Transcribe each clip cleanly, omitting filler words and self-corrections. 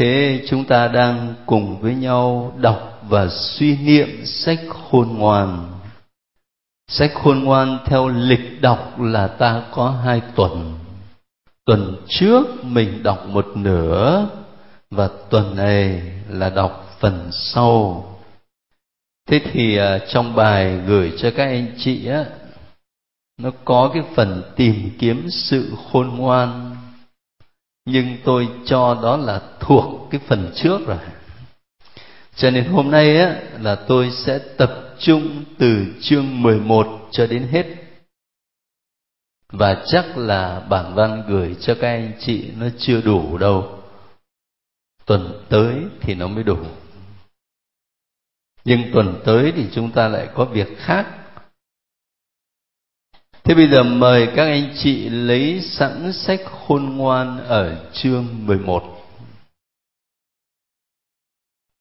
Thế chúng ta đang cùng với nhau đọc và suy niệm sách Khôn Ngoan. Sách Khôn Ngoan theo lịch đọc là ta có 2 tuần. Tuần trước mình đọc một nửa, và tuần này là đọc phần sau. Thế thì trong bài gửi cho các anh chị á, nó có cái phần tìm kiếm sự khôn ngoan, nhưng tôi cho đó là thuộc cái phần trước rồi. Cho nên hôm nay á, là tôi sẽ tập trung từ chương 11 cho đến hết. Và chắc là bản văn gửi cho các anh chị nó chưa đủ đâu. Tuần tới thì nó mới đủ. Nhưng tuần tới thì chúng ta lại có việc khác. Thế bây giờ mời các anh chị lấy sẵn sách Khôn Ngoan ở chương 11.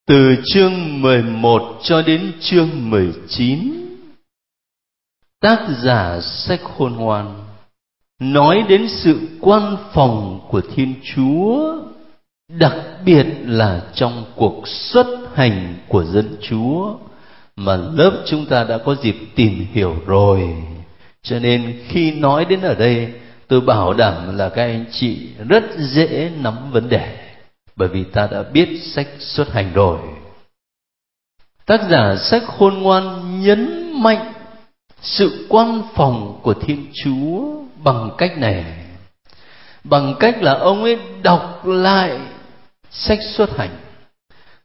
Từ chương 11 cho đến chương 19, tác giả sách Khôn Ngoan nói đến sự quan phòng của Thiên Chúa, đặc biệt là trong cuộc xuất hành của dân Chúa mà lớp chúng ta đã có dịp tìm hiểu rồi. Cho nên khi nói đến ở đây, tôi bảo đảm là các anh chị rất dễ nắm vấn đề, bởi vì ta đã biết sách xuất hành rồi. Tác giả sách Khôn Ngoan nhấn mạnh sự quan phòng của Thiên Chúa bằng cách này, bằng cách là ông ấy đọc lại sách xuất hành,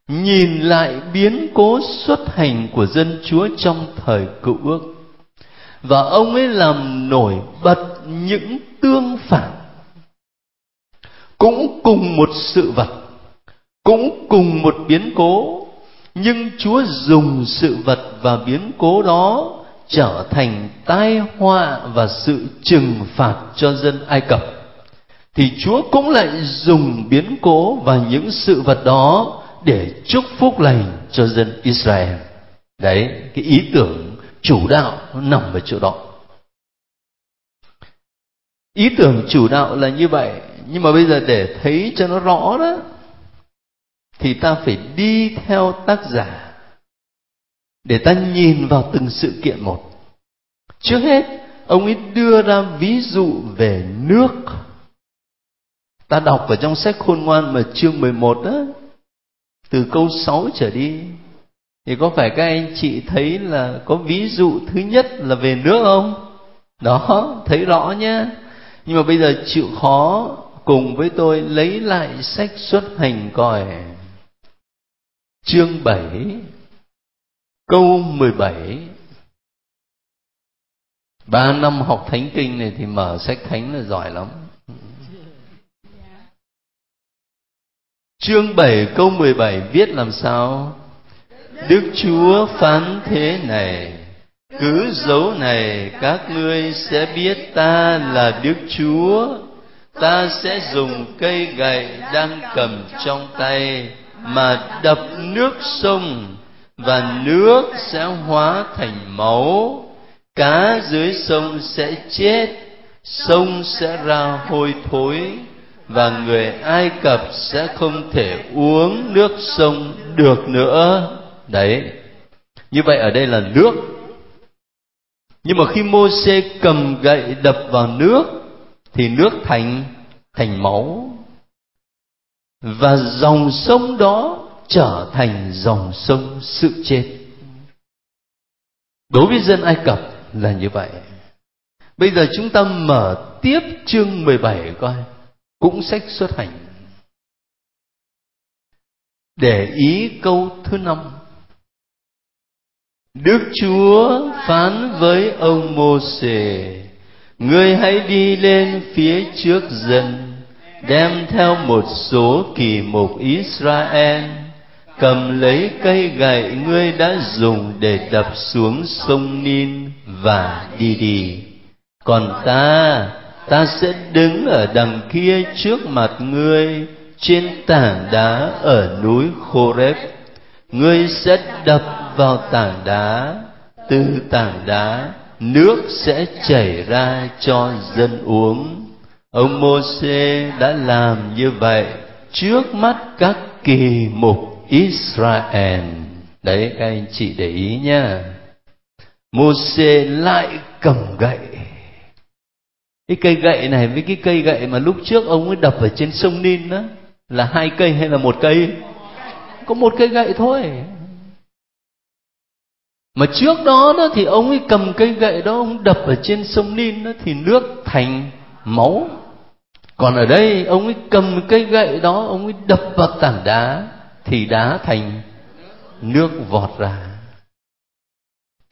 nhìn lại biến cố xuất hành của dân Chúa trong thời Cựu Ước, và ông ấy làm nổi bật những tương phản. Cũng cùng một sự vật, cũng cùng một biến cố, nhưng Chúa dùng sự vật và biến cố đó trở thành tai họa và sự trừng phạt cho dân Ai Cập. Thì Chúa cũng lại dùng biến cố và những sự vật đó để chúc phúc lành cho dân Israel. Đấy, cái ý tưởng chủ đạo nó nằm ở chỗ đó. Ý tưởng chủ đạo là như vậy. Nhưng mà bây giờ để thấy cho nó rõ đó, thì ta phải đi theo tác giả để ta nhìn vào từng sự kiện một. Trước hết, ông ấy đưa ra ví dụ về nước. Ta đọc ở trong sách Khôn Ngoan mà chương 11 đó, từ câu 6 trở đi, thì có phải các anh chị thấy là có ví dụ thứ nhất là về nước không? Đó, thấy rõ nhé. Nhưng mà bây giờ chịu khó cùng với tôi lấy lại sách xuất hành coi. Chương 7, câu 17. 3 năm học thánh kinh này thì mở sách thánh là giỏi lắm. Chương 7 câu 17 viết làm sao? Đức Chúa phán thế này: cứ dấu này các ngươi sẽ biết ta là Đức Chúa. Ta sẽ dùng cây gậy đang cầm trong tay mà đập nước sông, và nước sẽ hóa thành máu. Cá dưới sông sẽ chết, sông sẽ ra hôi thối, và người Ai Cập sẽ không thể uống nước sông được nữa. Đấy, như vậy ở đây là nước. Nhưng mà khi Mô-sê cầm gậy đập vào nước thì nước thành máu, và dòng sông đó trở thành dòng sông sự chết. Đối với dân Ai Cập là như vậy. Bây giờ chúng ta mở tiếp chương 17 coi, cũng sách xuất hành. Để ý câu thứ 5. Đức Chúa phán với ông Mô-sê: ngươi hãy đi lên phía trước dân, đem theo một số kỳ mục Israel, cầm lấy cây gậy ngươi đã dùng để đập xuống sông Nin và đi. Còn ta sẽ đứng ở đằng kia trước mặt ngươi trên tảng đá ở núi Khoreb. Ngươi sẽ đập vào tảng đá, từ tảng đá nước sẽ chảy ra cho dân uống. Ông Mô-sê đã làm như vậy, trước mắt các kỳ mục Israel. Đấy, các anh chị để ý nha. Mô-sê lại cầm gậy. Cái cây gậy này với cái cây gậy mà lúc trước ông ấy đập ở trên sông Nin đó, là hai cây hay là một cây? Có một cây gậy thôi. Mà trước đó thì ông ấy cầm cây gậy đó, ông đập ở trên sông Nin đó, thì nước thành máu. Còn ở đây ông ấy cầm cây gậy đó, ông ấy đập vào tảng đá, thì đá thành nước vọt ra.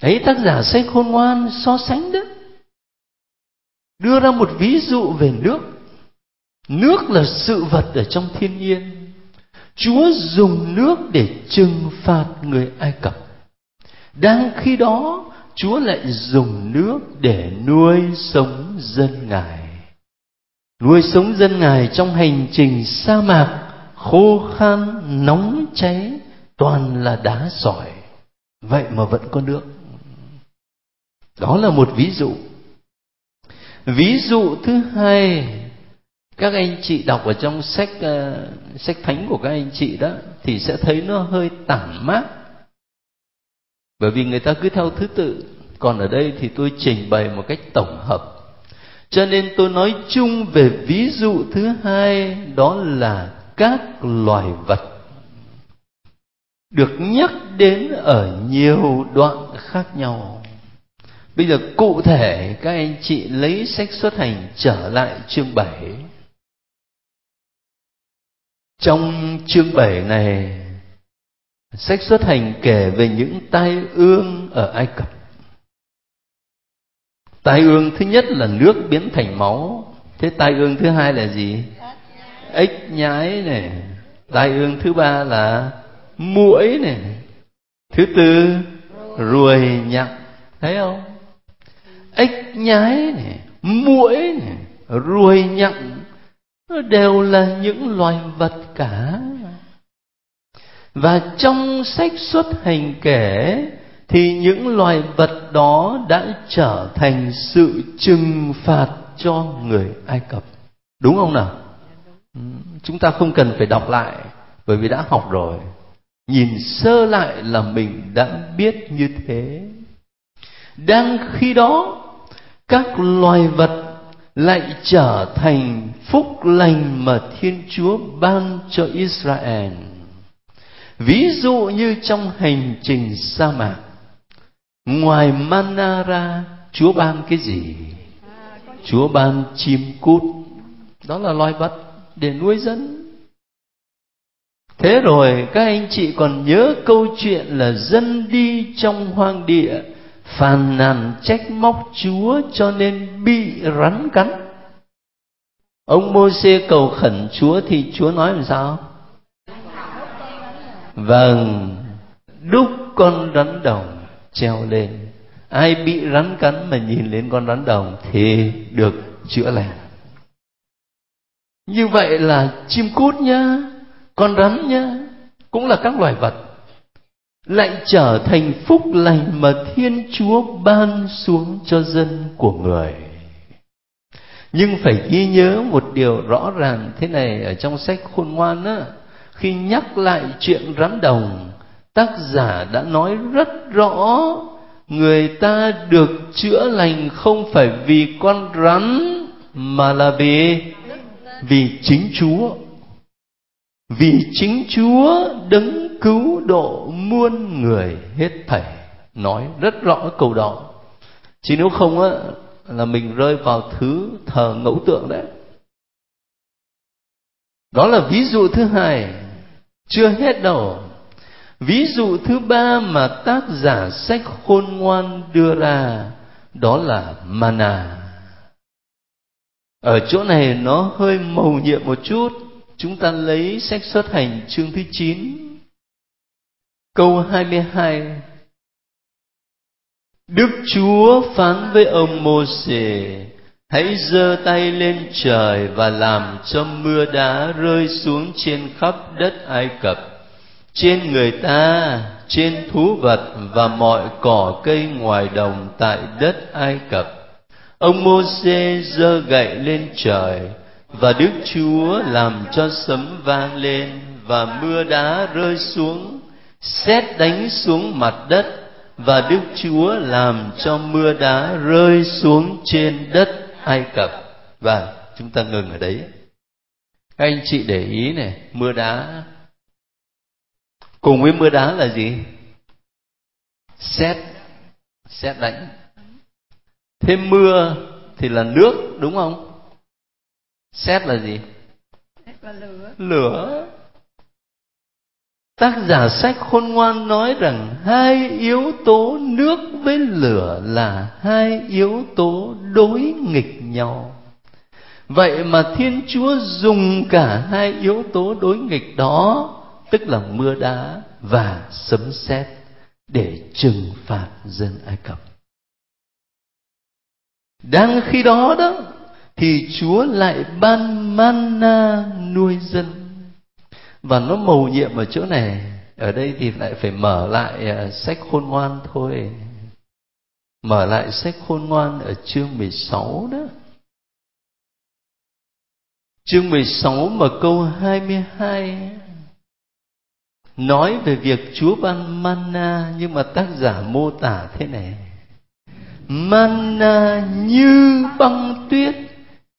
Đấy, tác giả sách Khôn Ngoan so sánh đó, đưa ra một ví dụ về nước. Nước là sự vật ở trong thiên nhiên. Chúa dùng nước để trừng phạt người Ai Cập. Đang khi đó Chúa lại dùng nước để nuôi sống dân Ngài. Nuôi sống dân Ngài trong hành trình sa mạc khô khan, nóng cháy, toàn là đá sỏi, vậy mà vẫn có nước. Đó là một ví dụ. Ví dụ thứ hai, các anh chị đọc ở trong sách thánh của các anh chị đó, thì sẽ thấy nó hơi tản mát, bởi vì người ta cứ theo thứ tự. Còn ở đây thì tôi trình bày một cách tổng hợp, cho nên tôi nói chung về ví dụ thứ hai, đó là các loài vật, được nhắc đến ở nhiều đoạn khác nhau. Bây giờ cụ thể các anh chị lấy sách Xuất Hành trở lại chương 7. Trong chương 7 này, sách Xuất Hành kể về những tai ương ở Ai Cập. Tai ương thứ nhất là nước biến thành máu. Thế tai ương thứ hai là gì? Ếch nhái này. Tai ương thứ ba là muỗi này. Thứ tư ruồi nhặng. Thấy không? Ếch nhái này, muỗi này, ruồi nhặng, nó đều là những loài vật cả. Và trong sách Xuất Hành kể thì những loài vật đó đã trở thành sự trừng phạt cho người Ai Cập. Đúng không nào? Chúng ta không cần phải đọc lại, bởi vì đã học rồi. Nhìn sơ lại là mình đã biết như thế. Đang khi đó, các loài vật lại trở thành phúc lành mà Thiên Chúa ban cho Israel. Ví dụ như trong hành trình sa mạc, ngoài manna ra, Chúa ban cái gì? Chúa ban chim cút. Đó là loài vật để nuôi dân. Thế rồi các anh chị còn nhớ câu chuyện là dân đi trong hoang địa, phàn nàn trách móc Chúa cho nên bị rắn cắn. Ông Mô-sê cầu khẩn Chúa thì Chúa nói làm sao? Vâng, đúc con rắn đồng treo lên. Ai bị rắn cắn mà nhìn lên con rắn đồng thì được chữa lành. Như vậy là chim cút nhá, con rắn nhá, cũng là các loài vật, lại trở thành phúc lành mà Thiên Chúa ban xuống cho dân của người. Nhưng phải ghi nhớ một điều rõ ràng thế này ở trong sách Khôn Ngoan á, khi nhắc lại chuyện rắn đồng, tác giả đã nói rất rõ, người ta được chữa lành không phải vì con rắn, mà là vì chính Chúa. Vì chính Chúa đấng cứu độ muôn người hết thảy. Nói rất rõ câu đó. Chứ nếu không á, là mình rơi vào thứ thờ ngẫu tượng đấy. Đó là ví dụ thứ hai. Chưa hết đâu. Ví dụ thứ ba mà tác giả sách Khôn Ngoan đưa ra, đó là manna. Ở chỗ này nó hơi mầu nhiệm một chút. Chúng ta lấy sách Xuất Hành chương thứ 9, câu 22. Đức Chúa phán với ông Mô-sê: hãy giơ tay lên trời và làm cho mưa đá rơi xuống trên khắp đất Ai Cập, trên người ta, trên thú vật và mọi cỏ cây ngoài đồng tại đất Ai Cập. Ông Mô-sê giơ gậy lên trời, và Đức Chúa làm cho sấm vang lên và mưa đá rơi xuống, sét đánh xuống mặt đất, và Đức Chúa làm cho mưa đá rơi xuống trên đất Ai Cập. Và chúng ta ngừng ở đấy. Các anh chị để ý này, mưa đá cùng với mưa đá là gì? Sét đánh. Thêm mưa thì là nước, đúng không? Sét là gì? Sét là lửa. Lửa. Tác giả sách Khôn Ngoan nói rằng hai yếu tố nước với lửa là hai yếu tố đối nghịch nhau. Vậy mà Thiên Chúa dùng cả hai yếu tố đối nghịch đó, tức là mưa đá và sấm sét, để trừng phạt dân Ai Cập. Đang khi đó đó thì Chúa lại ban manna nuôi dân. Và nó mầu nhiệm ở chỗ này. Ở đây thì lại phải mở lại sách Khôn Ngoan thôi. Mở lại sách Khôn Ngoan ở chương 16 đó. Chương 16 mà câu 22 nói về việc Chúa ban manna, nhưng mà tác giả mô tả thế này: manna như băng tuyết,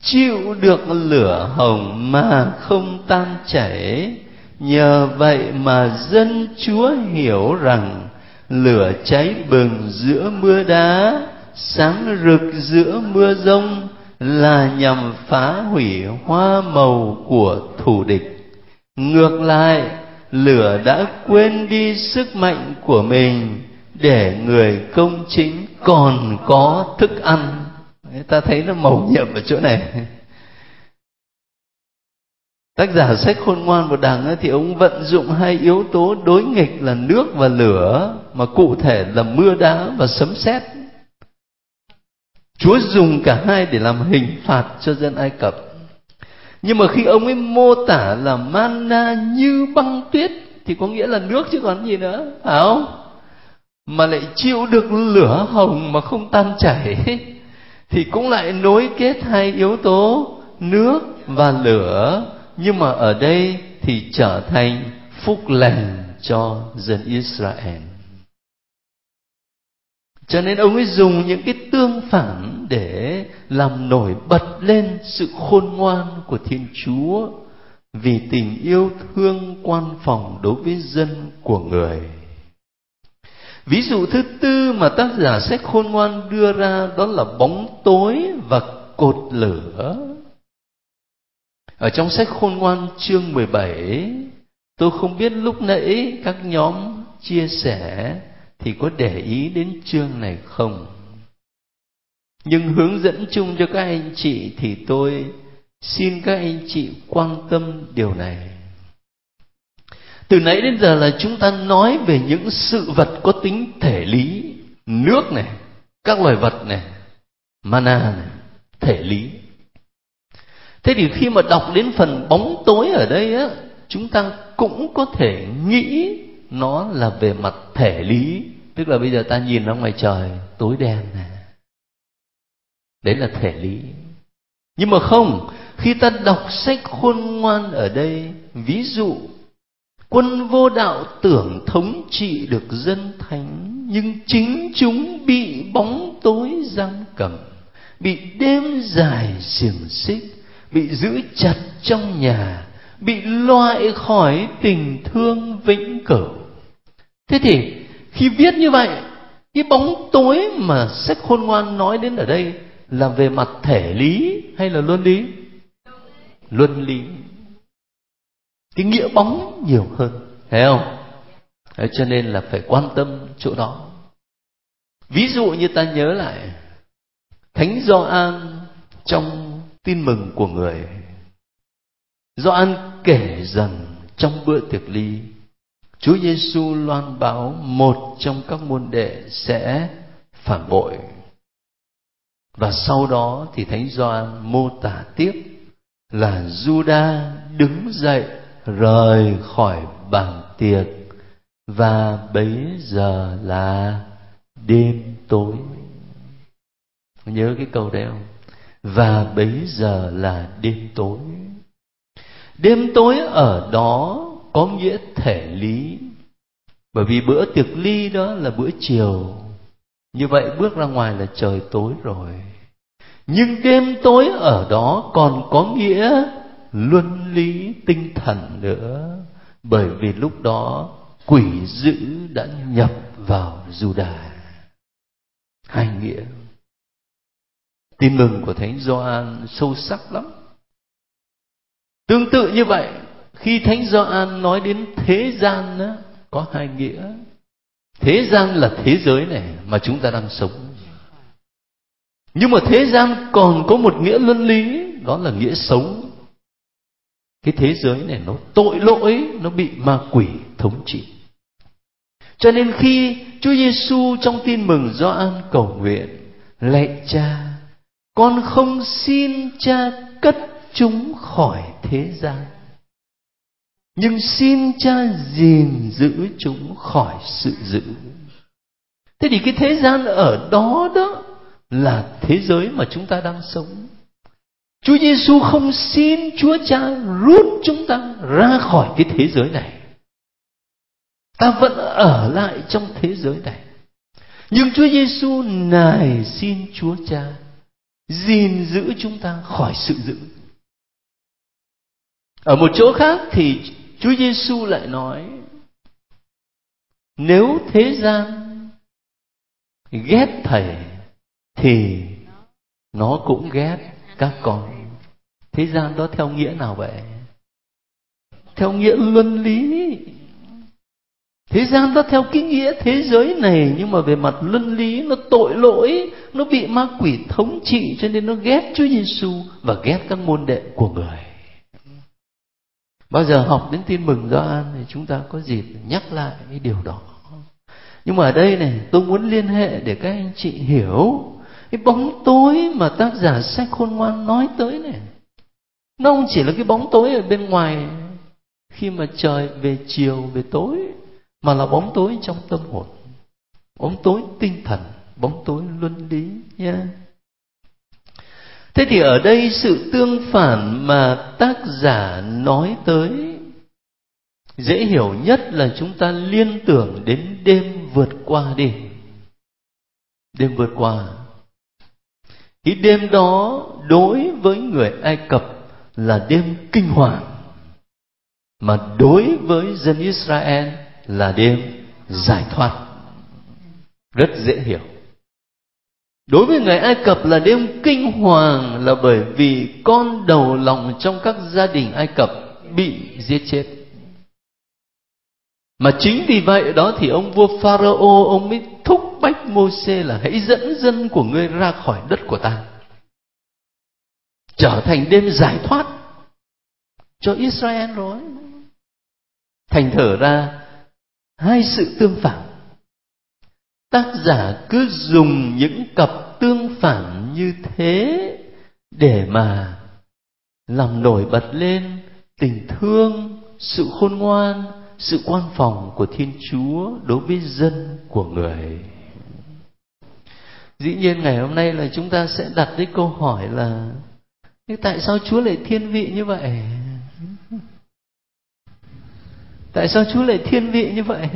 chịu được lửa hồng mà không tan chảy. Nhờ vậy mà dân Chúa hiểu rằng lửa cháy bừng giữa mưa đá, sáng rực giữa mưa giông, là nhằm phá hủy hoa màu của thù địch. Ngược lại, lửa đã quên đi sức mạnh của mình để người công chính còn có thức ăn. Ta thấy nó mầu nhiệm ở chỗ này. Tác giả sách Khôn Ngoan của Đằng thì ông vận dụng hai yếu tố đối nghịch là nước và lửa, mà cụ thể là mưa đá và sấm sét. Chúa dùng cả hai để làm hình phạt cho dân Ai Cập. Nhưng mà khi ông ấy mô tả là manna như băng tuyết thì có nghĩa là nước chứ còn gì nữa, phải không? Mà lại chịu được lửa hồng mà không tan chảy, thì cũng lại nối kết hai yếu tố nước và lửa. Nhưng mà ở đây thì trở thành phúc lành cho dân Israel. Cho nên ông ấy dùng những cái tương phản để làm nổi bật lên sự khôn ngoan của Thiên Chúa, vì tình yêu thương quan phòng đối với dân của người. Ví dụ thứ tư mà tác giả sách Khôn Ngoan đưa ra đó là bóng tối và cột lửa. Ở trong sách Khôn Ngoan chương 17, tôi không biết lúc nãy các nhóm chia sẻ thì có để ý đến chương này không. Nhưng hướng dẫn chung cho các anh chị thì tôi xin các anh chị quan tâm điều này. Từ nãy đến giờ là chúng ta nói về những sự vật có tính thể lý, nước này, các loài vật này, mana này, thể lý. Thế thì khi mà đọc đến phần bóng tối ở đây á, chúng ta cũng có thể nghĩ nó là về mặt thể lý. Tức là bây giờ ta nhìn ra ngoài trời tối đen này, đấy là thể lý. Nhưng mà không, khi ta đọc sách Khôn Ngoan ở đây, ví dụ quân vô đạo tưởng thống trị được dân thánh, nhưng chính chúng bị bóng tối giam cầm, bị đêm dài xiềng xích, bị giữ chặt trong nhà, bị loại khỏi tình thương vĩnh cửu. Thế thì khi viết như vậy, cái bóng tối mà sách Khôn Ngoan nói đến ở đây là về mặt thể lý hay là luân lý? Luân lý. Cái nghĩa bóng nhiều hơn, thấy không? Đấy, cho nên là phải quan tâm chỗ đó. Ví dụ như ta nhớ lại Thánh Gioan trong Tin Mừng của Người. Gioan kể rằng trong bữa tiệc ly, Chúa Giêsu loan báo một trong các môn đệ sẽ phản bội. Và sau đó thì Thánh Gioan mô tả tiếp là Giuđa đứng dậy rời khỏi bàn tiệc, và bấy giờ là đêm tối. Nhớ cái câu đấy không? và bấy giờ là đêm tối. Đêm tối ở đó có nghĩa thể lý, bởi vì bữa tiệc ly đó là bữa chiều, như vậy bước ra ngoài là trời tối rồi. Nhưng đêm tối ở đó còn có nghĩa luân lý tinh thần nữa, bởi vì lúc đó quỷ dữ đã nhập vào Giuđa. Hai nghĩa. Tin mừng của Thánh Gioan sâu sắc lắm. Tương tự như vậy, khi Thánh Gioan nói đến thế gian đó, có hai nghĩa. Thế gian là thế giới này mà chúng ta đang sống. Nhưng mà thế gian còn có một nghĩa luân lý, đó là nghĩa sống. Cái thế giới này nó tội lỗi, nó bị ma quỷ thống trị. Cho nên khi Chúa Giêsu trong Tin mừng Gioan cầu nguyện: lạy Cha, con không xin Cha cất chúng khỏi thế gian, nhưng xin Cha gìn giữ chúng khỏi sự dữ. Thế thì cái thế gian ở đó đó là thế giới mà chúng ta đang sống. Chúa Giêsu không xin Chúa Cha rút chúng ta ra khỏi cái thế giới này. Ta vẫn ở lại trong thế giới này. Nhưng Chúa Giêsu nài xin Chúa Cha gìn giữ chúng ta khỏi sự dữ. Ở một chỗ khác thì Chúa Giêsu lại nói: nếu thế gian ghét thầy thì nó cũng ghét các con. Thế gian đó theo nghĩa nào vậy? Theo nghĩa luân lý. Thế gian đó theo cái nghĩa thế giới này, nhưng mà về mặt luân lý nó tội lỗi, nó bị ma quỷ thống trị, cho nên nó ghét Chúa Giêsu và ghét các môn đệ của người. Bao giờ học đến Tin mừng Gioan thì chúng ta có dịp nhắc lại cái điều đó. Nhưng mà ở đây này, tôi muốn liên hệ để các anh chị hiểu cái bóng tối mà tác giả sách Khôn Ngoan nói tới này. Nó không chỉ là cái bóng tối ở bên ngoài khi mà trời về chiều, về tối, mà là bóng tối trong tâm hồn, bóng tối tinh thần, bóng tối luân lý nha. Thế thì ở đây sự tương phản mà tác giả nói tới, dễ hiểu nhất là chúng ta liên tưởng đến đêm vượt qua đi. Đêm vượt qua. Cái đêm đó đối với người Ai Cập là đêm kinh hoàng, mà đối với dân Israel là đêm giải thoát. Rất dễ hiểu. Đối với người Ai Cập là đêm kinh hoàng là bởi vì con đầu lòng trong các gia đình Ai Cập bị giết chết. Mà chính vì vậy đó thì ông vua Pharaoh ông mới thúc bách Mô-sê là hãy dẫn dân của ngươi ra khỏi đất của ta, trở thành đêm giải thoát cho Israel rồi. Thành thở ra hai sự tương phản. Tác giả cứ dùng những cặp tương phản như thế để mà làm nổi bật lên tình thương, sự khôn ngoan, sự quan phòng của Thiên Chúa đối với dân của người. Dĩ nhiên ngày hôm nay là chúng ta sẽ đặt cái câu hỏi là: tại sao Chúa lại thiên vị như vậy? Tại sao Chúa lại thiên vị như vậy?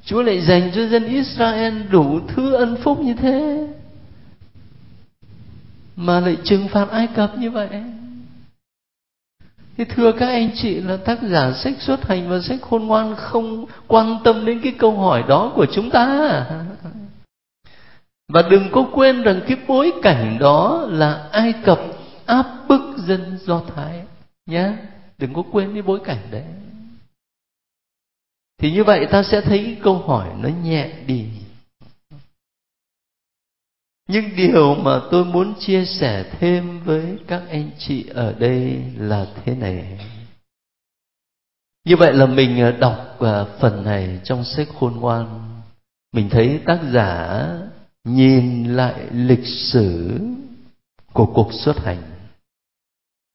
Chúa lại dành cho dân Israel đủ thứ ân phúc như thế, mà lại trừng phạt Ai Cập như vậy? Thế thưa các anh chị, là tác giả sách Xuất Hành và sách Khôn Ngoan không quan tâm đến cái câu hỏi đó của chúng ta. Và đừng có quên rằng cái bối cảnh đó là Ai Cập áp bức dân Do Thái nhé. Đừng có quên cái bối cảnh đấy. Thì như vậy ta sẽ thấy cái câu hỏi nó nhẹ đi. Nhưng điều mà tôi muốn chia sẻ thêm với các anh chị ở đây là thế này. Như vậy là mình đọc phần này trong sách Khôn Ngoan, mình thấy tác giả nhìn lại lịch sử của cuộc xuất hành.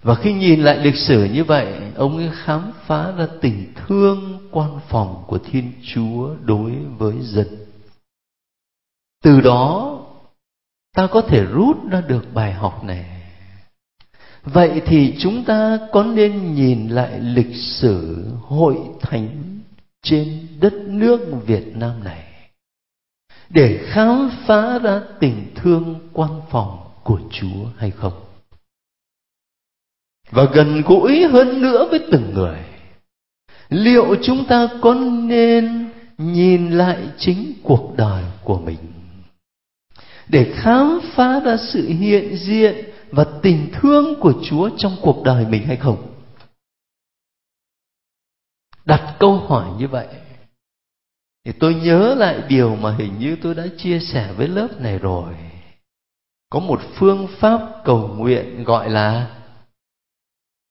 Và khi nhìn lại lịch sử như vậy, ông ấy khám phá ra tình thương quan phòng của Thiên Chúa đối với dân. Từ đó ta có thể rút ra được bài học này. Vậy thì chúng ta có nên nhìn lại lịch sử hội thánh trên đất nước Việt Nam này để khám phá ra tình thương quan phòng của Chúa hay không? Và gần gũi hơn nữa với từng người, liệu chúng ta có nên nhìn lại chính cuộc đời của mình để khám phá ra sự hiện diện và tình thương của Chúa trong cuộc đời mình hay không? Đặt câu hỏi như vậy thì tôi nhớ lại điều mà hình như tôi đã chia sẻ với lớp này rồi. Có một phương pháp cầu nguyện gọi là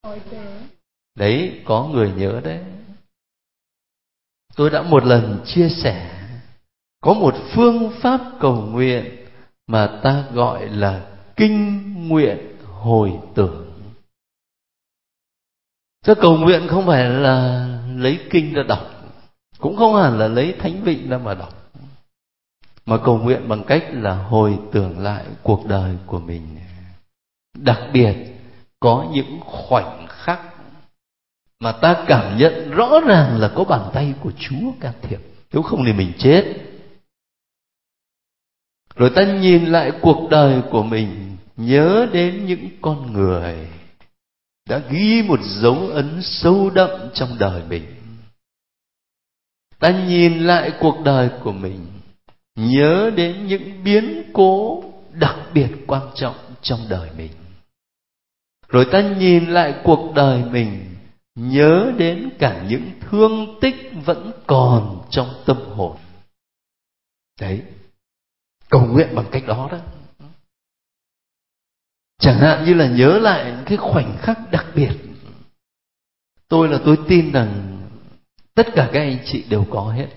Hồi tưởng. Đấy, có người nhớ đấy. Tôi đã một lần chia sẻ, có một phương pháp cầu nguyện mà ta gọi là kinh nguyện hồi tưởng. Chứ cầu nguyện không phải là lấy kinh ra đọc, cũng không hẳn là lấy thánh vịnh ra mà đọc, mà cầu nguyện bằng cách là hồi tưởng lại cuộc đời của mình. Đặc biệt có những khoảnh khắc mà ta cảm nhận rõ ràng là có bàn tay của Chúa can thiệp, nếu không thì mình chết. Rồi ta nhìn lại cuộc đời của mình, nhớ đến những con người đã ghi một dấu ấn sâu đậm trong đời mình. Ta nhìn lại cuộc đời của mình, nhớ đến những biến cố đặc biệt quan trọng trong đời mình. Rồi ta nhìn lại cuộc đời mình, nhớ đến cả những thương tích vẫn còn trong tâm hồn. Đấy, cầu nguyện bằng cách đó đó. Chẳng hạn như là nhớ lại cái khoảnh khắc đặc biệt. Tôi tin rằng tất cả các anh chị đều có hết.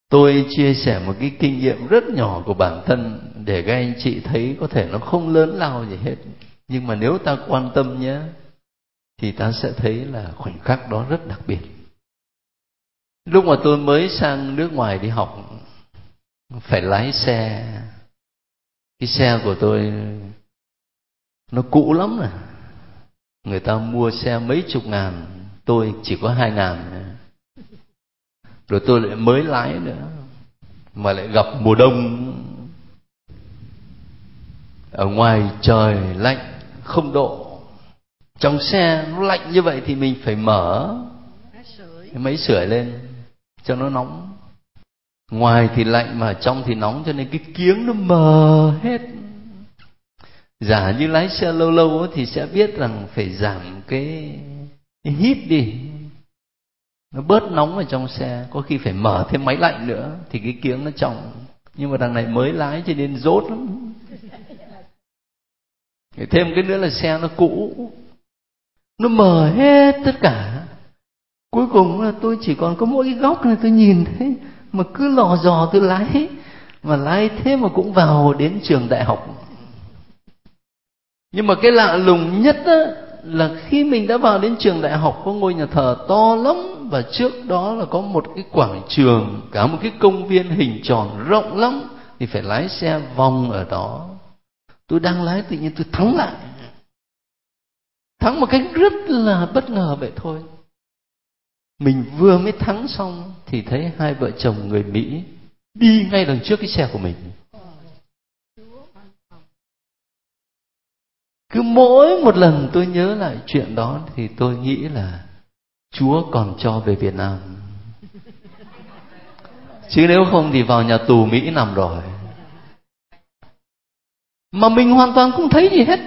Tôi chia sẻ một cái kinh nghiệm rất nhỏ của bản thân để các anh chị thấy có thể nó không lớn lao gì hết, nhưng mà nếu ta quan tâm nhé thì ta sẽ thấy là khoảnh khắc đó rất đặc biệt. Lúc mà tôi mới sang nước ngoài đi học, phải lái xe. Cái xe của tôi nó cũ lắm rồi. Người ta mua xe mấy chục ngàn, tôi chỉ có 2.000. Rồi tôi lại mới lái nữa, mà lại gặp mùa đông. Ở ngoài trời lạnh 0 độ, trong xe nó lạnh như vậy thì mình phải mở cái máy sưởi lên cho nó nóng. Ngoài thì lạnh mà trong thì nóng, cho nên cái kiếng nó mờ hết. Giả như lái xe lâu lâu thì sẽ biết rằng phải giảm cái hít đi, nó bớt nóng ở trong xe. Có khi phải mở thêm máy lạnh nữa thì cái kiếng nó trong. Nhưng mà đằng này mới lái cho nên dốt lắm. Thêm cái nữa là xe nó cũ, nó mờ hết tất cả. Cuối cùng là tôi chỉ còn có mỗi cái góc này tôi nhìn thấy, mà cứ lò dò tôi lái. Mà lái thế mà cũng vào đến trường đại học. Nhưng mà cái lạ lùng nhất á, là khi mình đã vào đến trường đại học, có ngôi nhà thờ to lắm, và trước đó là có một cái quảng trường, cả một cái công viên hình tròn rộng lắm, thì phải lái xe vòng ở đó. Tôi đang lái tự nhiên tôi thắng lại, thắng một cách rất là bất ngờ vậy thôi. Mình vừa mới thắng xong thì thấy hai vợ chồng người Mỹ đi ngay đằng trước cái xe của mình. Cứ mỗi một lần tôi nhớ lại chuyện đó thì tôi nghĩ là Chúa còn cho về Việt Nam. Chứ nếu không thì vào nhà tù Mỹ nằm rồi. Mà mình hoàn toàn không thấy gì hết,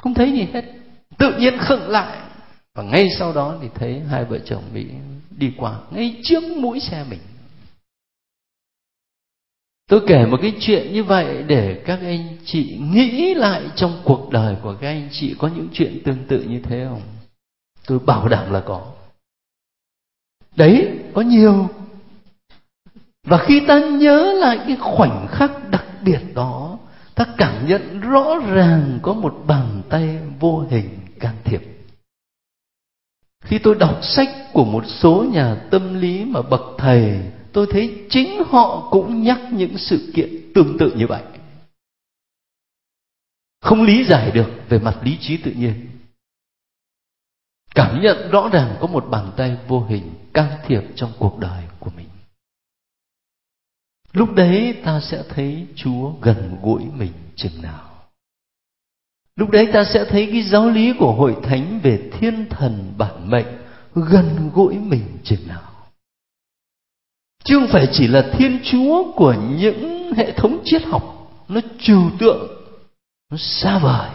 không thấy gì hết. Tự nhiên khựng lại, và ngay sau đó thì thấy hai vợ chồng Mỹ đi qua ngay trước mũi xe mình. Tôi kể một cái chuyện như vậy để các anh chị nghĩ lại trong cuộc đời của các anh chị có những chuyện tương tự như thế không? Tôi bảo đảm là có. Đấy, có nhiều. Và khi ta nhớ lại cái khoảnh khắc đặc biệt đó, ta cảm nhận rõ ràng có một bàn tay vô hình can thiệp. Khi tôi đọc sách của một số nhà tâm lý mà bậc thầy, tôi thấy chính họ cũng nhắc những sự kiện tương tự như vậy. Không lý giải được về mặt lý trí tự nhiên, cảm nhận rõ ràng có một bàn tay vô hình can thiệp trong cuộc đời của mình. Lúc đấy ta sẽ thấy Chúa gần gũi mình chừng nào. Lúc đấy ta sẽ thấy cái giáo lý của Hội Thánh về thiên thần bản mệnh gần gũi mình chừng nào. Chứ không phải chỉ là Thiên Chúa của những hệ thống triết học nó trừu tượng, nó xa vời.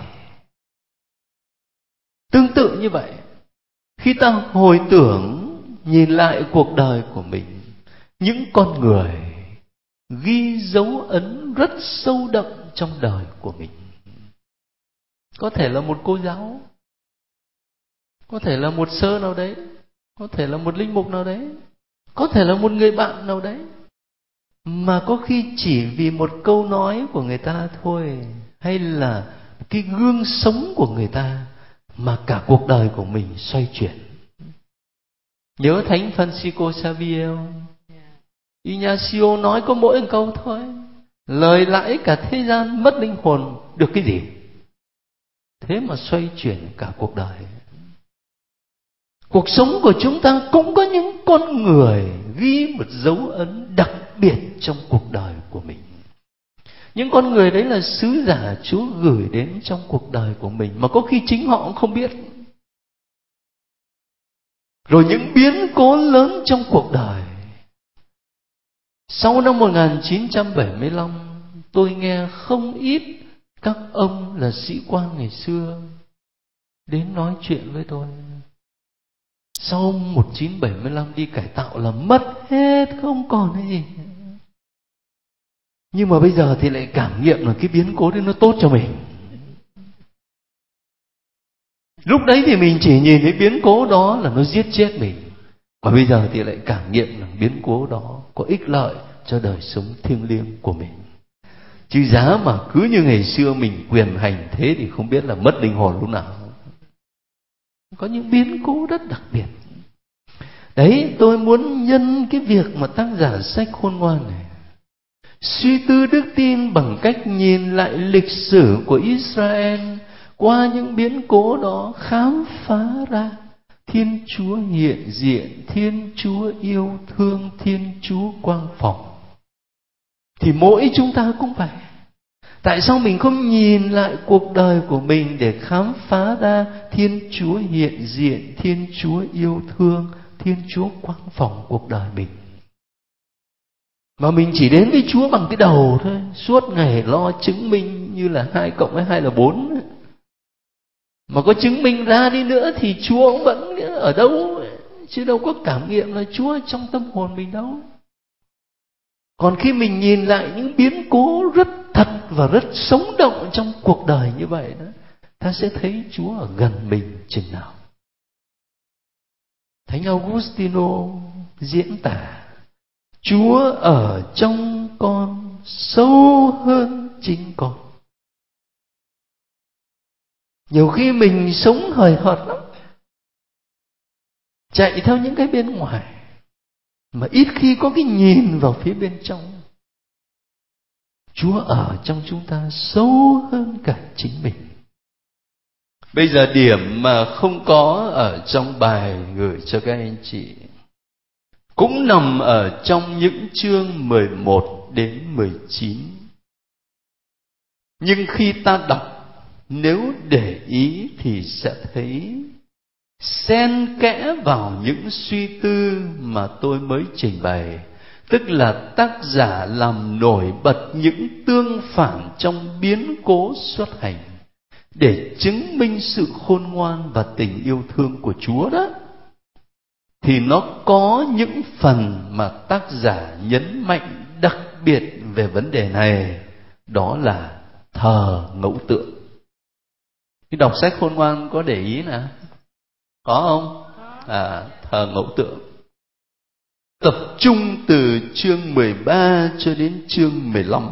Tương tự như vậy, khi ta hồi tưởng nhìn lại cuộc đời của mình, những con người ghi dấu ấn rất sâu đậm trong đời của mình. Có thể là một cô giáo, có thể là một sơ nào đấy, có thể là một linh mục nào đấy, có thể là một người bạn nào đấy, mà có khi chỉ vì một câu nói của người ta thôi, hay là cái gương sống của người ta, mà cả cuộc đời của mình xoay chuyển. Nhớ Thánh Francisco Xavier, Ignacio nói có mỗi một câu thôi: lời lãi cả thế gian, mất linh hồn được cái gì? Thế mà xoay chuyển cả cuộc đời. Cuộc sống của chúng ta cũng có những con người ghi một dấu ấn đặc biệt trong cuộc đời của mình. Những con người đấy là sứ giả Chúa gửi đến trong cuộc đời của mình, mà có khi chính họ cũng không biết. Rồi những biến cố lớn trong cuộc đời. Sau năm 1975, tôi nghe không ít các ông là sĩ quan ngày xưa đến nói chuyện với tôi. Sau 1975 đi cải tạo là mất hết, không còn cái gì. Nhưng mà bây giờ thì lại cảm nghiệm là cái biến cố đấy nó tốt cho mình. Lúc đấy thì mình chỉ nhìn thấy biến cố đó là nó giết chết mình, mà bây giờ thì lại cảm nghiệm là biến cố đó có ích lợi cho đời sống thiêng liêng của mình. Chứ giá mà cứ như ngày xưa mình quyền hành thế thì không biết là mất linh hồn lúc nào. Có những biến cố rất đặc biệt. Đấy, tôi muốn nhân cái việc mà tác giả sách Khôn Ngoan này suy tư đức tin bằng cách nhìn lại lịch sử của Israel, qua những biến cố đó khám phá ra Thiên Chúa hiện diện, Thiên Chúa yêu thương, Thiên Chúa quang phóng. Thì mỗi chúng ta cũng vậy. Tại sao mình không nhìn lại cuộc đời của mình để khám phá ra Thiên Chúa hiện diện, Thiên Chúa yêu thương, Thiên Chúa quang phóng cuộc đời mình? Mà mình chỉ đến với Chúa bằng cái đầu thôi, suốt ngày lo chứng minh như là 2 cộng với 2 là 4. Mà có chứng minh ra đi nữa thì Chúa cũng vẫn ở đâu, chứ đâu có cảm nghiệm là Chúa trong tâm hồn mình đâu. Còn khi mình nhìn lại những biến cố rất thật và rất sống động trong cuộc đời như vậy đó, ta sẽ thấy Chúa ở gần mình chừng nào. Thánh Augustino diễn tả: Chúa ở trong con sâu hơn chính con. Nhiều khi mình sống hời hợt lắm, chạy theo những cái bên ngoài, mà ít khi có cái nhìn vào phía bên trong. Chúa ở trong chúng ta sâu hơn cả chính mình. Bây giờ điểm mà không có ở trong bài gửi cho các anh chị cũng nằm ở trong những chương 11 đến 19. Nhưng khi ta đọc, nếu để ý thì sẽ thấy xen kẽ vào những suy tư mà tôi mới trình bày. Tức là tác giả làm nổi bật những tương phản trong biến cố xuất hành để chứng minh sự khôn ngoan và tình yêu thương của Chúa đó. Thì nó có những phần mà tác giả nhấn mạnh đặc biệt về vấn đề này, đó là thờ ngẫu tượng. Khi đọc sách Khôn Ngoan có để ý nè, có không? Thờ ngẫu tượng. Tập trung từ chương 13 cho đến chương 15.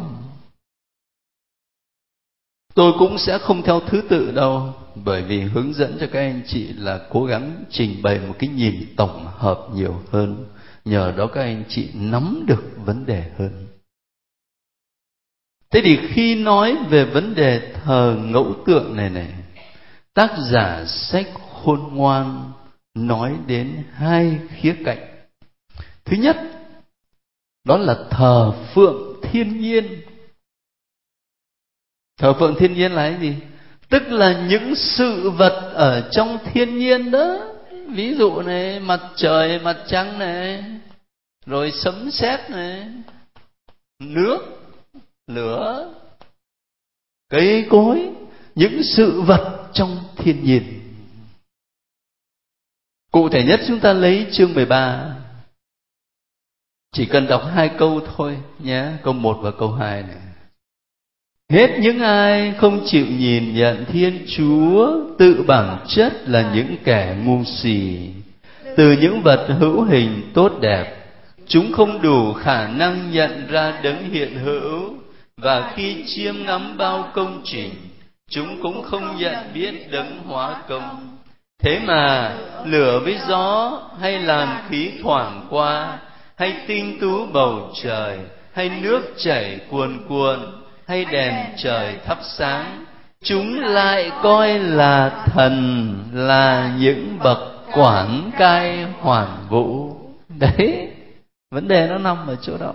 Tôi cũng sẽ không theo thứ tự đâu, bởi vì hướng dẫn cho các anh chị là cố gắng trình bày một cái nhìn tổng hợp nhiều hơn. nhờ đó các anh chị nắm được vấn đề hơn. Thế thì khi nói về vấn đề thờ ngẫu tượng này, tác giả sách Khôn Ngoan nói đến hai khía cạnh. Thứ nhất, đó là thờ phượng thiên nhiên. Thờ phượng thiên nhiên là cái gì? Tức là những sự vật ở trong thiên nhiên đó. Ví dụ này, mặt trời, mặt trăng này, rồi sấm sét này, nước, lửa, cây cối, những sự vật trong thiên nhiên. Cụ thể nhất chúng ta lấy chương 13. Chỉ cần đọc 2 câu thôi nhé, câu 1 và câu 2 này. Hết những ai không chịu nhìn nhận Thiên Chúa tự bản chất là những kẻ ngu si. Từ những vật hữu hình tốt đẹp, chúng không đủ khả năng nhận ra đấng hiện hữu, và khi chiêm ngắm bao công trình, chúng cũng không nhận biết đấng hóa công. Thế mà lửa với gió, hay làn khí thoảng qua, hay tinh tú bầu trời, hay nước chảy cuồn cuộn, hay đèn trời thắp sáng, chúng lại coi là thần, là những bậc quản cai hoàn vũ. Đấy, vấn đề nó nằm ở chỗ đó.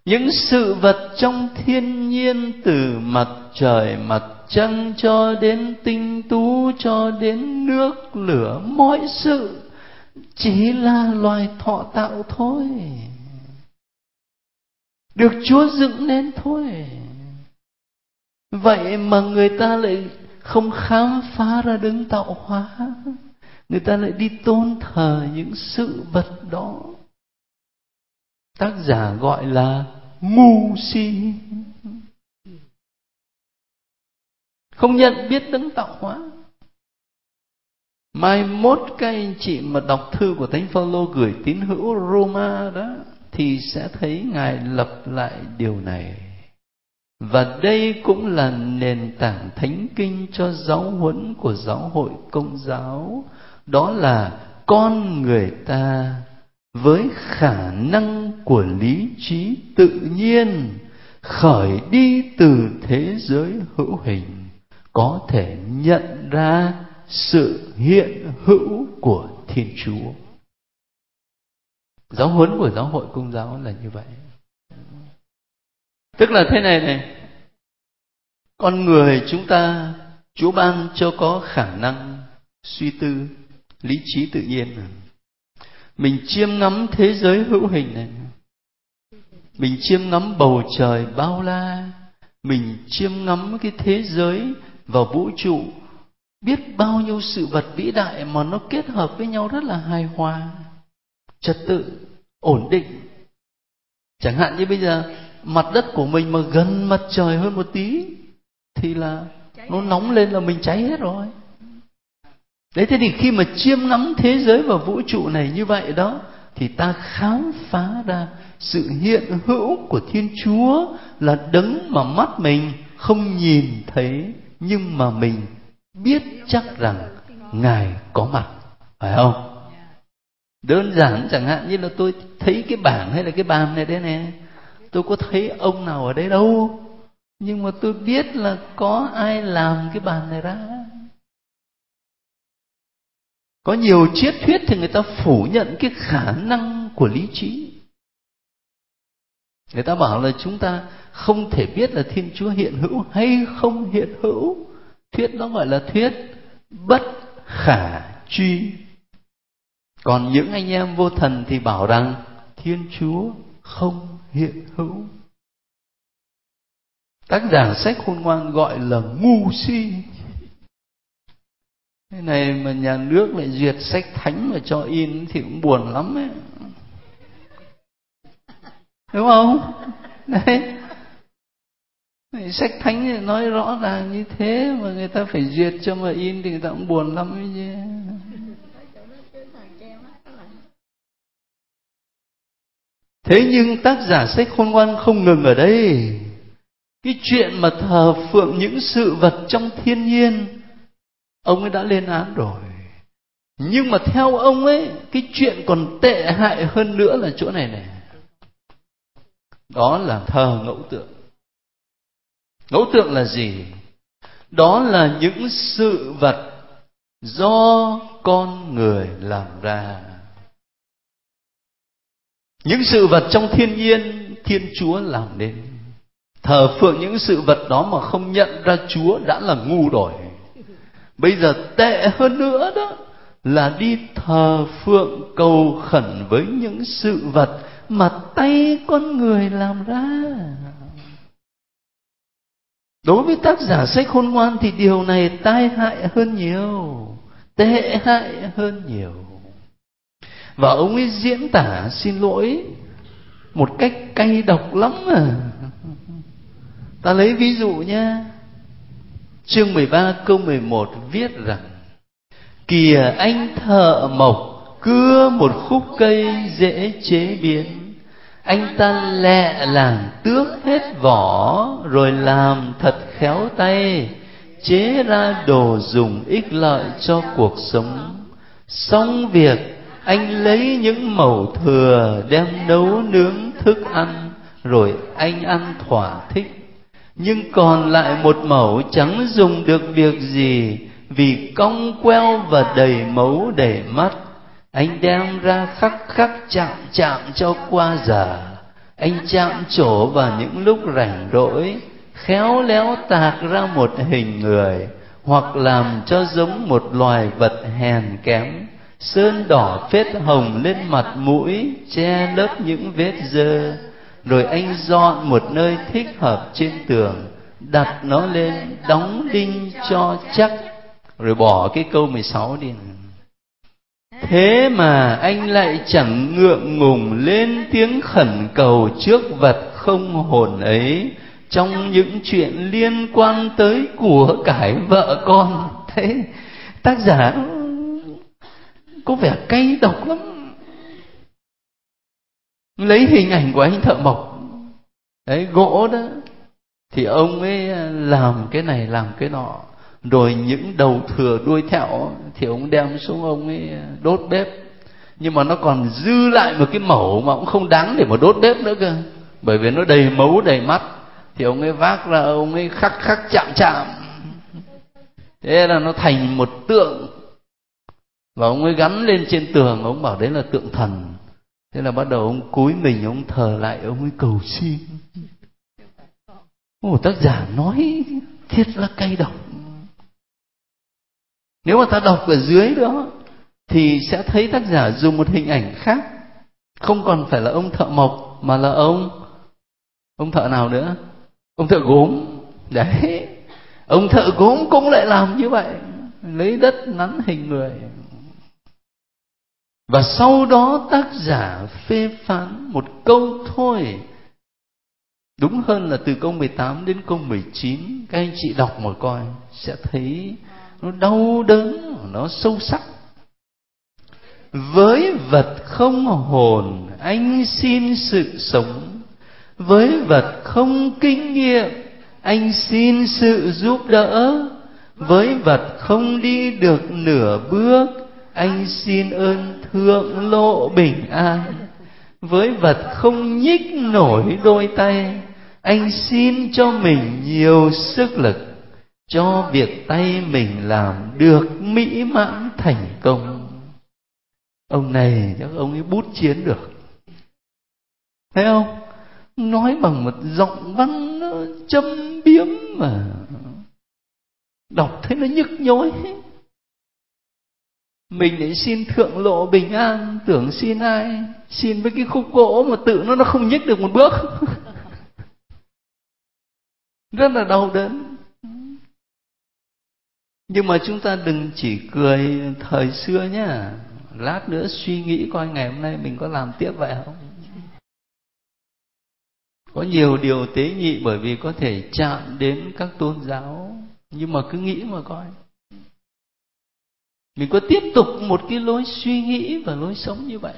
Những sự vật trong thiên nhiên, từ mặt trời, mặt trăng cho đến tinh tú, cho đến nước lửa, mọi sự chỉ là loài thọ tạo thôi, được Chúa dựng nên thôi. Vậy mà người ta lại không khám phá ra đấng tạo hóa, người ta lại đi tôn thờ những sự vật đó. Tác giả gọi là ngu si, không nhận biết đấng tạo hóa. Mai mốt các anh chị mà đọc thư của Thánh Phaolô gửi tín hữu Roma đó, thì sẽ thấy Ngài lập lại điều này. Và đây cũng là nền tảng thánh kinh cho giáo huấn của giáo hội Công giáo. Đó là con người ta với khả năng của lý trí tự nhiên, khởi đi từ thế giới hữu hình, có thể nhận ra sự hiện hữu của Thiên Chúa. Giáo huấn của giáo hội Công giáo là như vậy. Tức là thế này, con người chúng ta, Chúa ban cho có khả năng suy tư, lý trí tự nhiên. Mình chiêm ngắm thế giới hữu hình này, mình chiêm ngắm bầu trời bao la, mình chiêm ngắm cái thế giới và vũ trụ, biết bao nhiêu sự vật vĩ đại mà nó kết hợp với nhau rất là hài hòa, trật tự, ổn định. Chẳng hạn như bây giờ mặt đất của mình mà gần mặt trời hơn một tí thì là nó nóng lên là mình cháy hết rồi. Đấy, thế thì khi mà chiêm ngắm thế giới và vũ trụ này như vậy đó, thì ta khám phá ra sự hiện hữu của Thiên Chúa là đấng mà mắt mình không nhìn thấy, nhưng mà mình biết chắc rằng Ngài có mặt, phải không? Đơn giản chẳng hạn như là tôi thấy cái bảng hay là cái bàn này đây nè, tôi có thấy ông nào ở đây đâu, nhưng mà tôi biết là có ai làm cái bàn này ra. Có nhiều triết thuyết thì người ta phủ nhận cái khả năng của lý trí. Người ta bảo là chúng ta không thể biết là Thiên Chúa hiện hữu hay không hiện hữu. Thuyết đó gọi là thuyết bất khả truy. Còn những anh em vô thần thì bảo rằng Thiên Chúa không hiện hữu. Tác giả sách Khôn Ngoan gọi là ngu si. Thế này mà nhà nước lại duyệt sách thánh mà cho in thì cũng buồn lắm ấy, đúng không? Đấy, sách thánh thì nói rõ ràng như thế mà người ta phải duyệt cho mà in thì người ta cũng buồn lắm ấy chứ. Thế nhưng tác giả sách Khôn Ngoan không ngừng ở đây. Cái chuyện mà thờ phượng những sự vật trong thiên nhiên, ông ấy đã lên án rồi. Nhưng mà theo ông ấy, cái chuyện còn tệ hại hơn nữa là chỗ này này. Đó là thờ ngẫu tượng. Ngẫu tượng là gì? Đó là những sự vật do con người làm ra. Những sự vật trong thiên nhiên Thiên Chúa làm nên. Thờ phượng những sự vật đó mà không nhận ra Chúa đã là ngu rồi. Bây giờ tệ hơn nữa đó là đi thờ phượng cầu khẩn với những sự vật mà tay con người làm ra. Đối với tác giả sách Khôn Ngoan thì điều này tai hại hơn nhiều, tệ hại hơn nhiều. Và ông ấy diễn tả, xin lỗi, một cách cay độc lắm à. Ta lấy ví dụ nha. Chương 13 câu 11 viết rằng: kìa anh thợ mộc cưa một khúc cây dễ chế biến, anh ta lẹ làng tước hết vỏ, rồi làm thật khéo tay, chế ra đồ dùng ích lợi cho cuộc sống. Xong việc, anh lấy những mẩu thừa đem nấu nướng thức ăn, rồi anh ăn thỏa thích. Nhưng còn lại một mẩu chẳng dùng được việc gì, vì cong queo và đầy mấu đầy mắt. Anh đem ra khắc khắc chạm cho qua giờ. Anh chạm trổ vào những lúc rảnh rỗi, khéo léo tạc ra một hình người, hoặc làm cho giống một loài vật hèn kém. Sơn đỏ phết hồng lên mặt mũi, che lấp những vết dơ. Rồi anh dọn một nơi thích hợp trên tường, đặt nó lên, đóng đinh cho chắc. Rồi bỏ cái câu 16 đi. Thế mà anh lại chẳng ngượng ngùng lên tiếng khẩn cầu trước vật không hồn ấy, trong những chuyện liên quan tới của cải vợ con. Thế tác giả có vẻ cay độc lắm. Lấy hình ảnh của anh thợ mộc đấy, gỗ đó, thì ông ấy làm cái này làm cái nọ, rồi những đầu thừa đuôi thẹo thì ông đem xuống ông ấy đốt bếp. Nhưng mà nó còn dư lại một cái mẩu mà cũng không đáng để mà đốt bếp nữa cơ, bởi vì nó đầy mấu đầy mắt. Thì ông ấy vác ra, ông ấy khắc khắc chạm. Thế là nó thành một tượng, và ông ấy gắn lên trên tường. Ông bảo đấy là tượng thần. Thế là bắt đầu ông cúi mình, ông thờ lại, ông ấy cầu xin. Tác giả nói thiết là cay độc. Nếu mà ta đọc ở dưới đó thì sẽ thấy tác giả dùng một hình ảnh khác, không còn phải là ông thợ mộc, mà là ông thợ nào nữa? Ông thợ gốm. Đấy, ông thợ gốm cũng lại làm như vậy, lấy đất nắn hình người. Và sau đó tác giả phê phán một câu thôi. Đúng hơn là từ câu 18 đến câu 19. Các anh chị đọc mà coi sẽ thấy nó đau đớn, nó sâu sắc. Với vật không hồn anh xin sự sống, với vật không kinh nghiệm anh xin sự giúp đỡ, với vật không đi được nửa bước anh xin ơn thượng lộ bình an, với vật không nhích nổi đôi tay anh xin cho mình nhiều sức lực, cho việc tay mình làm được mỹ mãn thành công. Ông này chắc ông ấy bút chiến được, thấy không? Nói bằng một giọng văn nó châm biếm mà đọc thấy nó nhức nhối. Mình để xin thượng lộ bình an, tưởng xin ai? Xin với cái khúc gỗ mà tự nó không nhích được một bước. Rất là đau đớn. Nhưng mà chúng ta đừng chỉ cười thời xưa nhá. Lát nữa suy nghĩ coi ngày hôm nay mình có làm tiếp vậy không? Có nhiều điều tế nhị bởi vì có thể chạm đến các tôn giáo. Nhưng mà cứ nghĩ mà coi, mình có tiếp tục một cái lối suy nghĩ và lối sống như vậy.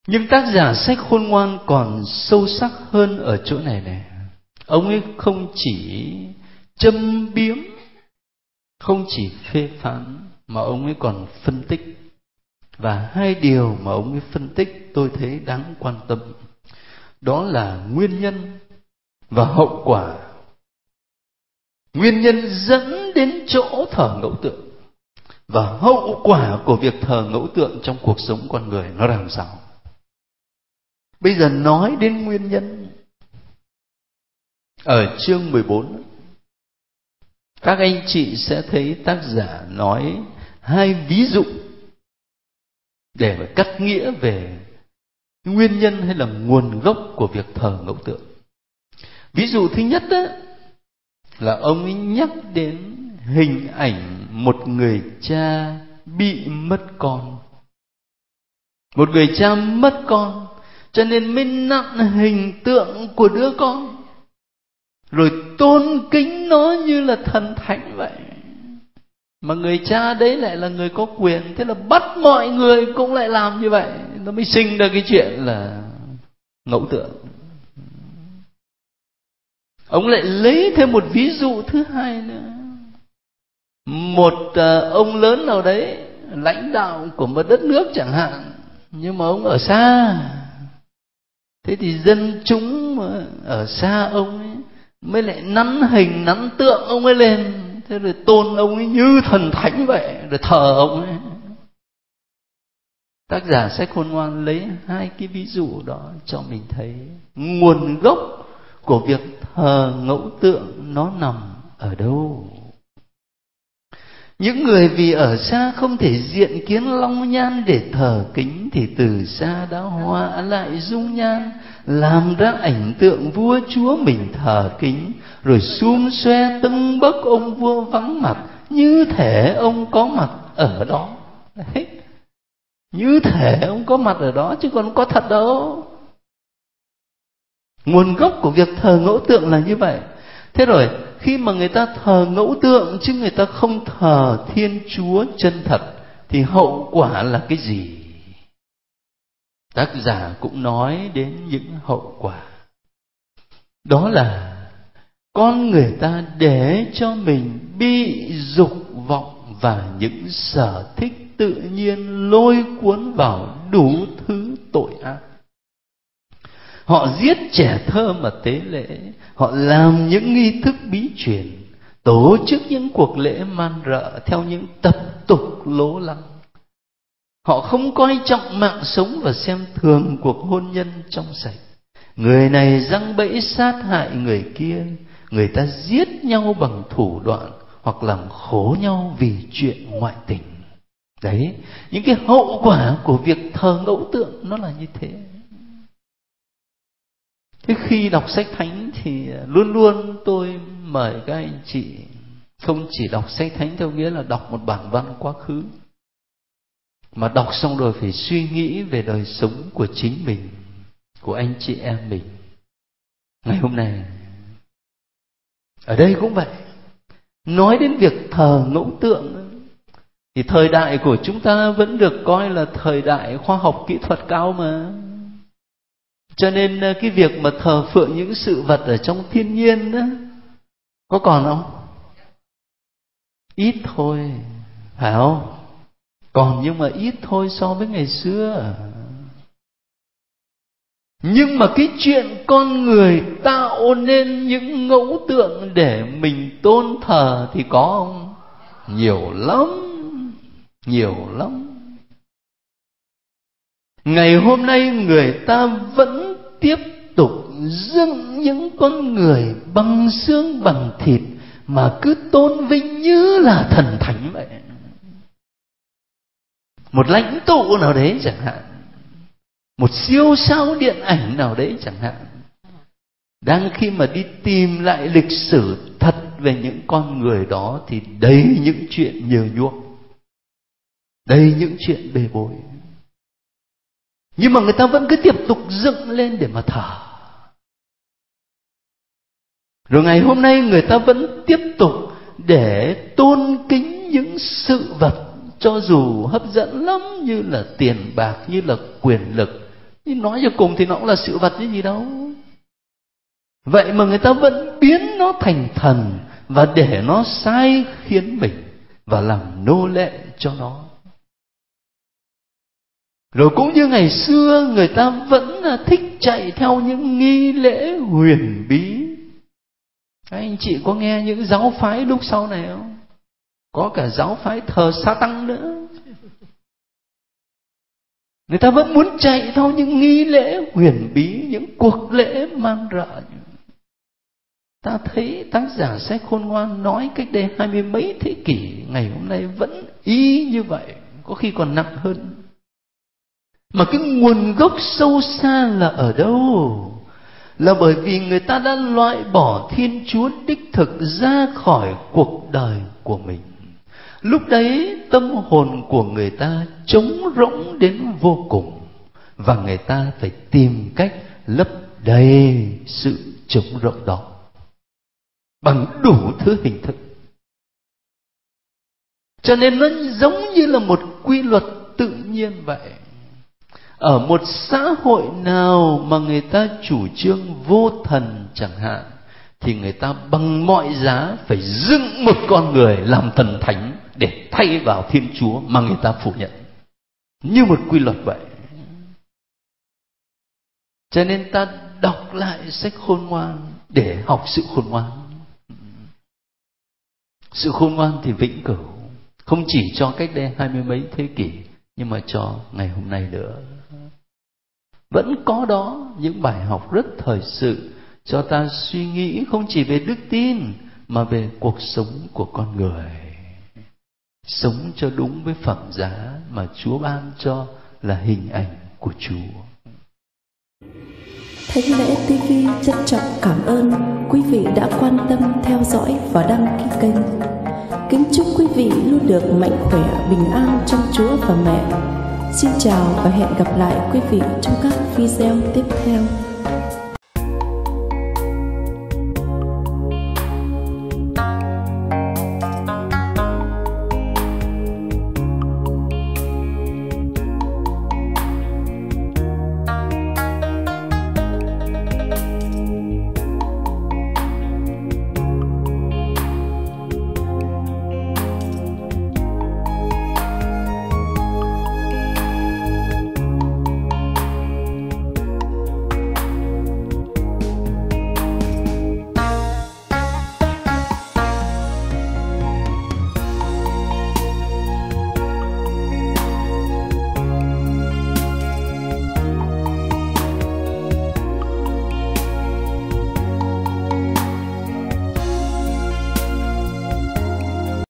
Nhưng tác giả sách Khôn Ngoan còn sâu sắc hơn ở chỗ này này. Ông ấy không chỉ châm biếm, không chỉ phê phán, mà ông ấy còn phân tích. Và hai điều mà ông ấy phân tích tôi thấy đáng quan tâm. Đó là nguyên nhân và hậu quả. Nguyên nhân dẫn đến chỗ thờ ngẫu tượng và hậu quả của việc thờ ngẫu tượng trong cuộc sống con người nó làm sao. Bây giờ nói đến nguyên nhân. Ở chương 14, các anh chị sẽ thấy tác giả nói hai ví dụ để mà cắt nghĩa về nguyên nhân hay là nguồn gốc của việc thờ ngẫu tượng. Ví dụ thứ nhất đó, là ông ấy nhắc đến hình ảnh một người cha bị mất con. Một người cha mất con, cho nên mới nặn hình tượng của đứa con, rồi tôn kính nó như là thần thánh vậy. Mà người cha đấy lại là người có quyền, thế là bắt mọi người cũng lại làm như vậy. Nó mới sinh ra cái chuyện là ngẫu tượng. Ông lại lấy thêm một ví dụ thứ hai nữa. Một ông lớn nào đấy, lãnh đạo của một đất nước chẳng hạn, nhưng mà ông ở xa. Thế thì dân chúng ở xa ông ấy mới lại nắn hình, nắn tượng ông ấy lên. Thế rồi tôn ông ấy như thần thánh vậy, rồi thờ ông ấy. Tác giả sách Khôn Ngoan lấy hai cái ví dụ đó cho mình thấy nguồn gốc của việc thờ ngẫu tượng nó nằm ở đâu. Những người vì ở xa không thể diện kiến long nhan để thờ kính, thì từ xa đã họa lại dung nhan, làm ra ảnh tượng vua chúa mình thờ kính, rồi xum xoe tưng bốc ông vua vắng mặt, như thể ông có mặt ở đó. Đấy. Như thể ông có mặt ở đó chứ còn có thật đâu. Nguồn gốc của việc thờ ngẫu tượng là như vậy. Thế rồi khi mà người ta thờ ngẫu tượng chứ người ta không thờ Thiên Chúa chân thật, thì hậu quả là cái gì? Tác giả cũng nói đến những hậu quả. Đó là con người ta để cho mình bị dục vọng và những sở thích tự nhiên lôi cuốn vào đủ thứ tội ác. Họ giết trẻ thơ mà tế lễ, họ làm những nghi thức bí truyền, tổ chức những cuộc lễ man rợ theo những tập tục lố lăng. Họ không coi trọng mạng sống và xem thường cuộc hôn nhân trong sạch. Người này giăng bẫy sát hại người kia, người ta giết nhau bằng thủ đoạn hoặc làm khổ nhau vì chuyện ngoại tình. Đấy, những cái hậu quả của việc thờ ngẫu tượng nó là như thế. Thế khi đọc sách thánh thì luôn luôn tôi mời các anh chị không chỉ đọc sách thánh theo nghĩa là đọc một bản văn quá khứ, mà đọc xong rồi phải suy nghĩ về đời sống của chính mình, của anh chị em mình. Ngày hôm nay ở đây cũng vậy. Nói đến việc thờ ngẫu tượng thì thời đại của chúng ta vẫn được coi là thời đại khoa học kỹ thuật cao mà. Cho nên cái việc mà thờ phượng những sự vật ở trong thiên nhiên đó có còn không? Ít thôi, phải không? Còn nhưng mà ít thôi so với ngày xưa. Nhưng mà cái chuyện con người tạo nên những ngẫu tượng để mình tôn thờ thì có không? Nhiều lắm, nhiều lắm. Ngày hôm nay người ta vẫn tiếp tục dựng những con người bằng xương bằng thịt mà cứ tôn vinh như là thần thánh vậy. Một lãnh tụ nào đấy chẳng hạn, một siêu sao điện ảnh nào đấy chẳng hạn, đang khi mà đi tìm lại lịch sử thật về những con người đó thì đầy những chuyện nhơ nhuốc, đầy những chuyện bê bối. Nhưng mà người ta vẫn cứ tiếp tục dựng lên để mà thờ. Rồi ngày hôm nay người ta vẫn tiếp tục để tôn kính những sự vật cho dù hấp dẫn lắm, như là tiền bạc, như là quyền lực. Nhưng nói cho cùng thì nó cũng là sự vật chứ gì đâu. Vậy mà người ta vẫn biến nó thành thần và để nó sai khiến mình và làm nô lệ cho nó. Rồi cũng như ngày xưa, người ta vẫn thích chạy theo những nghi lễ huyền bí. Các anh chị có nghe những giáo phái lúc sau này không? Có cả giáo phái thờ sa tăng nữa. Người ta vẫn muốn chạy theo những nghi lễ huyền bí, những cuộc lễ man rợ. Ta thấy tác giả sách Khôn Ngoan nói cách đây 20 mấy thế kỷ, ngày hôm nay vẫn y như vậy, có khi còn nặng hơn. Mà cái nguồn gốc sâu xa là ở đâu? Là bởi vì người ta đã loại bỏ Thiên Chúa đích thực ra khỏi cuộc đời của mình. Lúc đấy tâm hồn của người ta trống rỗng đến vô cùng, và người ta phải tìm cách lấp đầy sự trống rỗng đó bằng đủ thứ hình thức. Cho nên nó giống như là một quy luật tự nhiên vậy. Ở một xã hội nào mà người ta chủ trương vô thần chẳng hạn, thì người ta bằng mọi giá phải dựng một con người làm thần thánh để thay vào Thiên Chúa mà người ta phủ nhận. Như một quy luật vậy. Cho nên ta đọc lại sách Khôn Ngoan để học sự khôn ngoan. Sự khôn ngoan thì vĩnh cửu, không chỉ cho cách đây 20 mấy thế kỷ, nhưng mà cho ngày hôm nay nữa. Vẫn có đó những bài học rất thời sự cho ta suy nghĩ không chỉ về đức tin mà về cuộc sống của con người. Sống cho đúng với phẩm giá mà Chúa ban cho là hình ảnh của Chúa. Thánh Lễ TV trân trọng cảm ơn quý vị đã quan tâm theo dõi và đăng ký kênh. Kính chúc quý vị luôn được mạnh khỏe, bình an trong Chúa và mẹ. Xin chào và hẹn gặp lại quý vị trong các video tiếp theo.